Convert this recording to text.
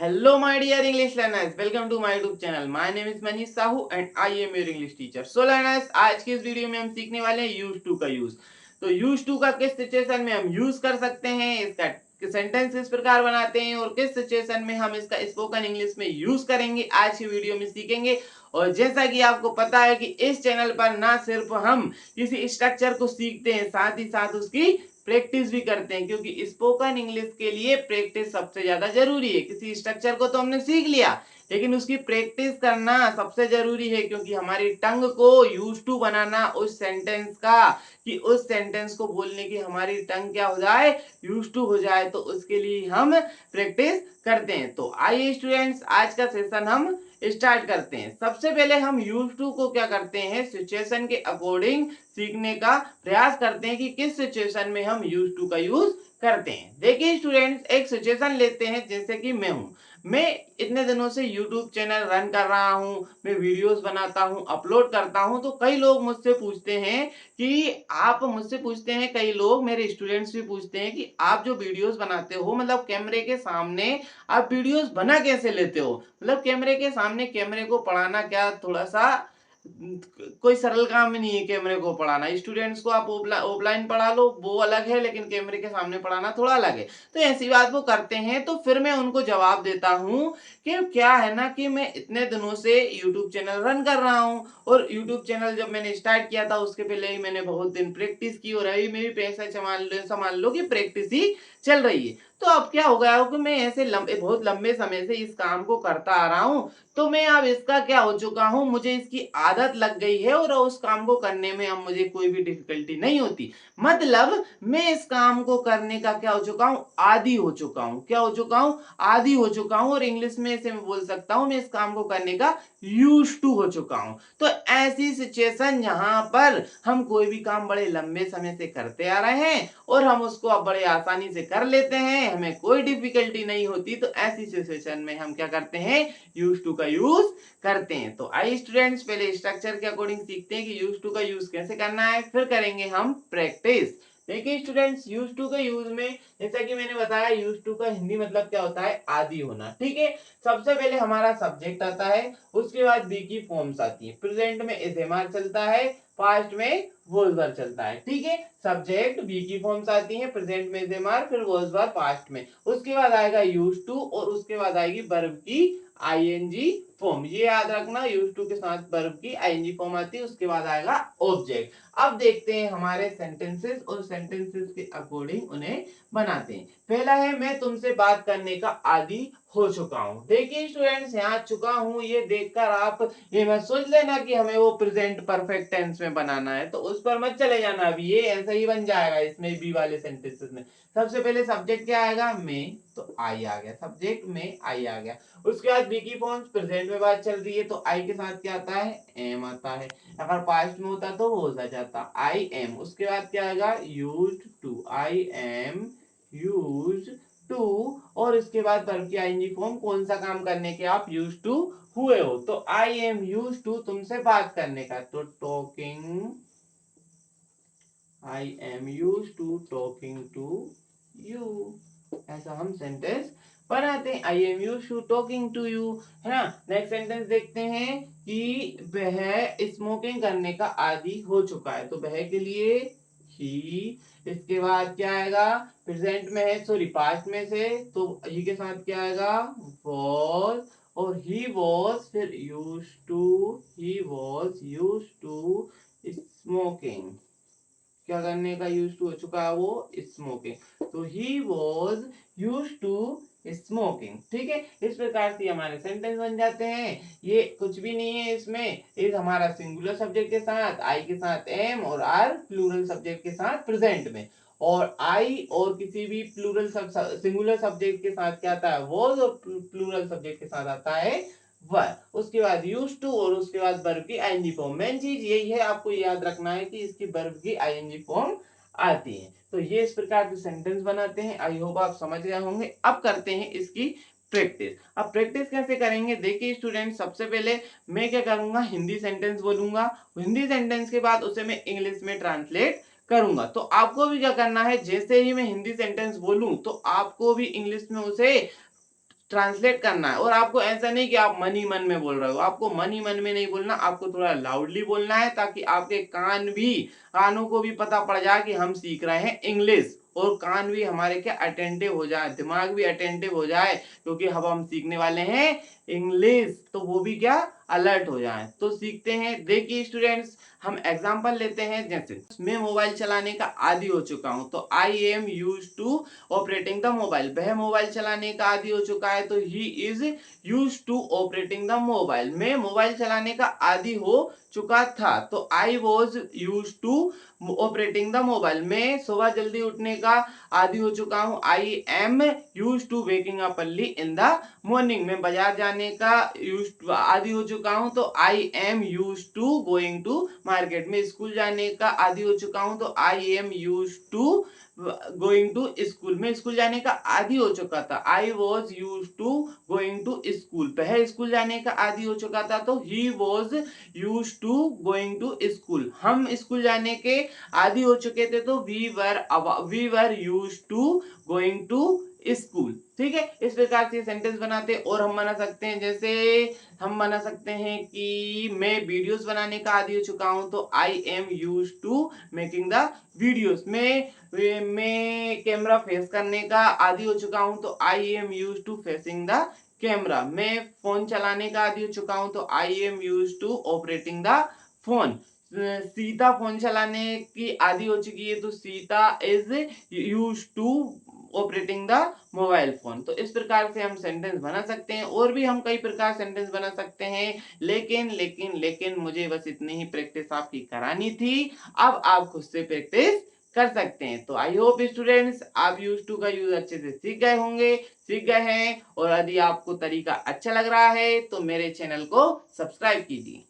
Hello, my dear English learners. Welcome to my YouTube channel. My name is Manish Sahu and I am your English teacher. So learners, आज की इस video में हम सीखने वाले हैं use to का यूज। तो use to का किस सिचुएशन में हम यूज कर सकते हैं, इसका सेंटेंस किस प्रकार बनाते हैं और किस सिचुएशन में हम इसका स्पोकन इंग्लिश में यूज करेंगे, आज की वीडियो में सीखेंगे। और जैसा कि आपको पता है कि इस चैनल पर ना सिर्फ हम किसी स्ट्रक्चर को सीखते हैं, साथ ही साथ उसकी प्रैक्टिस भी करते हैं, क्योंकि स्पोकन इंग्लिश के लिए प्रैक्टिस सबसे ज्यादा जरूरी है। किसी स्ट्रक्चर को तो हमने सीख लिया, लेकिन उसकी प्रैक्टिस करना सबसे जरूरी है, क्योंकि हमारी टंग को यूज टू बनाना उस सेंटेंस का, कि उस सेंटेंस को बोलने की हमारी टंग क्या हो जाए, यूज टू हो जाए। तो उसके लिए हम प्रैक्टिस करते हैं। तो आइए स्टूडेंट्स, आज का सेशन हम स्टार्ट करते हैं। सबसे पहले हम यूज टू को क्या करते हैं, सिचुएशन के अकॉर्डिंग सीखने का प्रयास करते हैं कि किस सिचुएशन में हम यूज टू का यूज करते हैं। देखिए स्टूडेंट्स, एक सिचुएशन लेते हैं, जैसे कि मैं इतने दिनों से YouTube चैनल रन कर रहा हूँ, मैं वीडियोस बनाता हूँ, अपलोड करता हूँ। तो कई लोग मुझसे पूछते हैं कई लोग मेरे स्टूडेंट्स भी पूछते हैं कि आप जो वीडियोस बनाते हो, मतलब कैमरे के सामने आप वीडियोस बना कैसे लेते हो। मतलब कैमरे के सामने कैमरे को पढ़ाना क्या थोड़ा सा कोई सरल काम नहीं है कैमरे को पढ़ाना। स्टूडेंट्स को आप ऑफलाइन पढ़ा लो, वो अलग है, लेकिन कैमरे के सामने पढ़ाना थोड़ा अलग है। तो ऐसी बात वो करते हैं, तो फिर मैं उनको जवाब देता हूँ कि क्या है ना, कि मैं इतने दिनों से यूट्यूब चैनल रन कर रहा हूँ, और यूट्यूब चैनल जब मैंने स्टार्ट किया था उसके पहले ही मैंने बहुत दिन प्रैक्टिस की, और अभी मेरी पैसा संभाल लो कि प्रैक्टिस ही चल रही है। तो अब क्या हो गया हो कि मैं ऐसे बहुत लंबे समय से इस काम को करता आ रहा हूँ, तो मैं अब इसका क्या हो चुका हूँ, मुझे इसकी आदत लग गई है, और उस काम को करने में अब मुझे कोई भी डिफिकल्टी नहीं होती। मतलब मैं इस काम को करने का क्या हो चुका हूँ, आदी हो चुका हूँ। क्या हो चुका हूँ, आदी हो चुका हूँ। और इंग्लिश में इसे मैं बोल सकता हूँ, मैं इस काम को करने का यूज टू हो चुका हूँ। तो ऐसी सिचुएशन जहां पर हम कोई भी काम बड़े लंबे समय से करते आ रहे हैं और हम उसको अब बड़े आसानी से कर लेते हैं, हमें कोई डिफिकल्टी नहीं होती, तो ऐसी सिचुएशन में हम क्या करते हैं, यूज टू का यूज करते हैं। तो आइए स्टूडेंट्स, पहले स्ट्रक्चर के अकॉर्डिंग सीखते हैं कि यूज टू का यूज कैसे करना है, फिर करेंगे हम प्रैक्टिस। देखिए स्टूडेंट्स, यूज टू के यूज में जैसा कि मैंने बताया, यूज टू का हिंदी मतलब क्या होता है, आदि होना। ठीक है, सबसे पहले हमारा सब्जेक्ट आता है, उसके बाद बी की फॉर्म्स आती है। प्रेजेंट में एसएमआर चलता है, पास्ट में वॉज वर्ब चलता है। ठीक है, सब्जेक्ट बी की फॉर्म्स आती हैं, प्रेजेंट में एसएमआर, फिर वॉज वर्ब पास्ट में, उसके बाद आएगा यूज टू, और उसके बाद आएगी वर्ब की आईएनजी फॉर्म। ये याद रखना, यूज टू के साथ वर्ब की आईएनजी फॉर्म आती है, उसके बाद आएगा ऑब्जेक्ट। अब देखते हैं हमारे सेंटेंसेस, और सेंटेंसेस के अकॉर्डिंग उन्हें बनाते हैं। पहला है, मैं तुमसे बात करने का आदी हो चुका हूं। देखिए स्टूडेंट्स, यहाँ चुका हूं, ये देखकर आप ये मत सोच लेना कि हमें वो प्रेजेंट परफेक्ट टेंस में बनाना है, तो उस पर मत चले जाना। अभी ये ऐसा ही बन जाएगा इसमें बी वाले सेंटेंसेस में। सबसे पहले सब्जेक्ट क्या आएगा, मैं, तो आई आ गया, सब्जेक्ट में आई आ गया। उसके बाद बी की फॉर्म्स, प्रेजेंट में बात चल रही है, तो आई के साथ क्या आता है, एम आता है। अगर पास्ट में होता तो वो हो जाता आई एम। उसके बाद क्या आएगा, used to, I am used to, और इसके बाद वर्ब की आईएनजी फॉर्म, कौन सा काम करने के आप यूज्ड टू हुए हो। तो आई एम यूज्ड टू, तुमसे बात करने का, तो talking, I am used to talking to you. ऐसा हम सेंटेंस बनाते हैं, I am used to talking to you, है ना। नेक्स्ट सेंटेंस देखते हैं कि वह स्मोकिंग करने का आदी हो चुका है, तो वह के लिए ही। इसके बाद क्या आएगा, प्रेजेंट में है, सॉरी पास्ट में से, तो ही के साथ क्या आएगा, वॉज, और ही वॉज, फिर he was use to smoking. क्या करने का यूज टू हो चुका है, वो स्मोकिंग, तो he was use to smoking. ठीक है, इस प्रकार से हमारे सेंटेंस बन जाते हैं। ये कुछ भी नहीं है, इसमें इस हमारा सिंगुलर सब्जेक्ट के साथ आई के साथ एम, और आर प्लूरल सब्जेक्ट के साथ प्रेजेंट में, और आई और किसी भी सिंगुलर सब्जेक्ट के साथ क्या आता है, वॉज, और प्लूरल सब्जेक्ट के साथ आता है वर। उसके बाद यूज टू, और उसके बाद वर्ब की आईएनजी फॉर्म। मेन चीज यही है, आपको याद रखना है कि इसकी वर्ब की आईएनजी फॉर्म आती है। तो ये इस प्रकार के सेंटेंस बनाते हैं। आई होप आप समझ गए होंगे। अब करते हैं इसकी प्रैक्टिस। अब प्रैक्टिस कैसे करेंगे, देखिए स्टूडेंट, सबसे पहले मैं क्या करूंगा, हिंदी सेंटेंस बोलूंगा, हिंदी सेंटेंस के बाद उसे मैं इंग्लिश में ट्रांसलेट करूंगा। तो आपको भी क्या करना है, जैसे ही मैं हिंदी सेंटेंस बोलूं, तो आपको भी इंग्लिश में उसे ट्रांसलेट करना है। और आपको ऐसा नहीं कि आप मन ही मन में बोल रहे हो, आपको मन ही मन में नहीं बोलना, आपको थोड़ा लाउडली बोलना है ताकि आपके कानों को भी पता पड़ जाए कि हम सीख रहे हैं इंग्लिश, और कान भी हमारे क्या अटेंटिव हो जाए, दिमाग भी अटेंटिव हो जाए, क्योंकि अब हम सीखने वाले हैं इंग्लिश, तो वो भी क्या अलर्ट हो जाए। तो सीखते हैं। देखिए स्टूडेंट्स, हम एग्जांपल लेते हैं। जैसे मैं मोबाइल चलाने का आदी हो चुका हूं, तो I am used to operating the mobile. वह मोबाइल चलाने का आदी हो चुका है, तो he is used to operating the mobile. मैं मोबाइल चलाने का आदी हो चुका था, तो I was used to operating the mobile. मैं सुबह जल्दी उठने का आदी हो चुका हूँ, I am used to waking up early in the morning. मैं बाजार जाने का आदी हो चुका हूँ, तो I am used to going to market. में स्कूल जाने का आदी हो चुका हूँ, तो I am used to going to school. में स्कूल जाने का आदी हो चुका था, I was used to going to school. वह स्कूल जाने का आदी हो चुका था, तो he was used to going to school. हम स्कूल जाने के आदी हो चुके थे, तो we were used to going to school. ठीक है, इस प्रकार से सेंटेंस बनाते हैं। और हम बना सकते हैं, जैसे हम बना सकते हैं कि मैं वीडियोस बनाने का आदी हो चुका हूं, तो I am used to making the videos. मैं कैमरा फेस करने का आदी हो चुका हूं, तो I am used to facing the camera. मैं फोन चलाने का आदी हो चुका हूं, तो I am used to operating the phone. Sita phone चलाने की आदी हो चुकी है, तो Sita is used to operating the mobile phone. तो इस प्रकार से हम सेंटेंस बना सकते हैं। और भी हम कई प्रकार सेंटेंस बना सकते हैं, लेकिन मुझे बस इतनी ही प्रैक्टिस आपकी करानी थी। अब आप खुद से प्रैक्टिस कर सकते हैं। तो आई होप स्टूडेंट्स आप यूज टू का यूज अच्छे से सीख गए हैं। और यदि आपको तरीका अच्छा लग रहा है तो मेरे चैनल को सब्सक्राइब कीजिए।